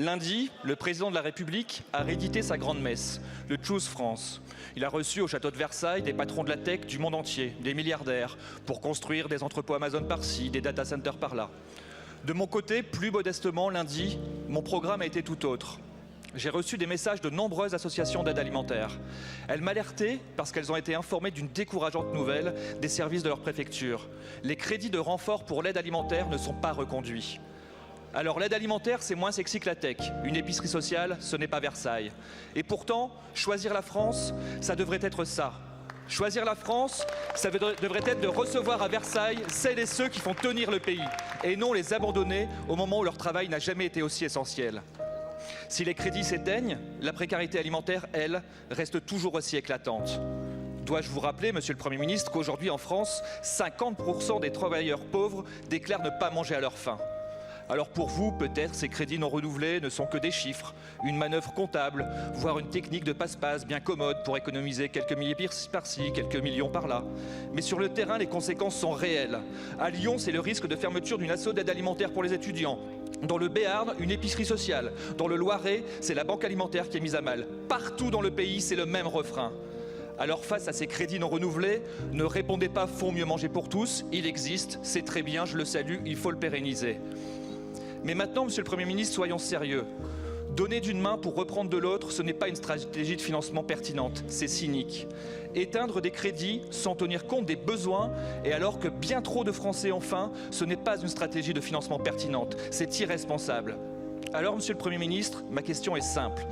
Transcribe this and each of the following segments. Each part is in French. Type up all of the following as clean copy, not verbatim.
Lundi, le président de la République a réédité sa grande messe, le Choose France. Il a reçu au château de Versailles des patrons de la tech du monde entier, des milliardaires, pour construire des entrepôts Amazon par-ci, des data centers par-là. De mon côté, plus modestement, lundi, mon programme a été tout autre. J'ai reçu des messages de nombreuses associations d'aide alimentaire. Elles m'alertaient parce qu'elles ont été informées d'une décourageante nouvelle des services de leur préfecture. Les crédits de renfort pour l'aide alimentaire ne sont pas reconduits. Alors l'aide alimentaire, c'est moins sexy que la tech. Une épicerie sociale, ce n'est pas Versailles. Et pourtant, choisir la France, ça devrait être ça. Choisir la France, ça devrait être de recevoir à Versailles celles et ceux qui font tenir le pays, et non les abandonner au moment où leur travail n'a jamais été aussi essentiel. Si les crédits s'éteignent, la précarité alimentaire, elle, reste toujours aussi éclatante. Dois-je vous rappeler, Monsieur le Premier ministre, qu'aujourd'hui en France, 50% des travailleurs pauvres déclarent ne pas manger à leur faim. Alors pour vous, peut-être, ces crédits non renouvelés ne sont que des chiffres, une manœuvre comptable, voire une technique de passe-passe bien commode pour économiser quelques milliers par-ci, quelques millions par-là. Mais sur le terrain, les conséquences sont réelles. À Lyon, c'est le risque de fermeture d'une asso d'aide alimentaire pour les étudiants. Dans le Béarn, une épicerie sociale. Dans le Loiret, c'est la banque alimentaire qui est mise à mal. Partout dans le pays, c'est le même refrain. Alors face à ces crédits non renouvelés, ne répondez pas « Fonds mieux manger pour tous », il existe, c'est très bien, je le salue, il faut le pérenniser. Mais maintenant, Monsieur le Premier ministre, soyons sérieux. Donner d'une main pour reprendre de l'autre, ce n'est pas une stratégie de financement pertinente, c'est cynique. Éteindre des crédits sans tenir compte des besoins, et alors que bien trop de Français ont faim, ce n'est pas une stratégie de financement pertinente, c'est irresponsable. Alors, Monsieur le Premier ministre, ma question est simple.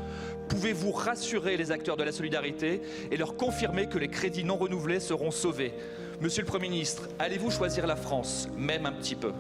Pouvez-vous rassurer les acteurs de la solidarité et leur confirmer que les crédits non renouvelés seront sauvés? Monsieur le Premier ministre, allez-vous choisir la France, même un petit peu?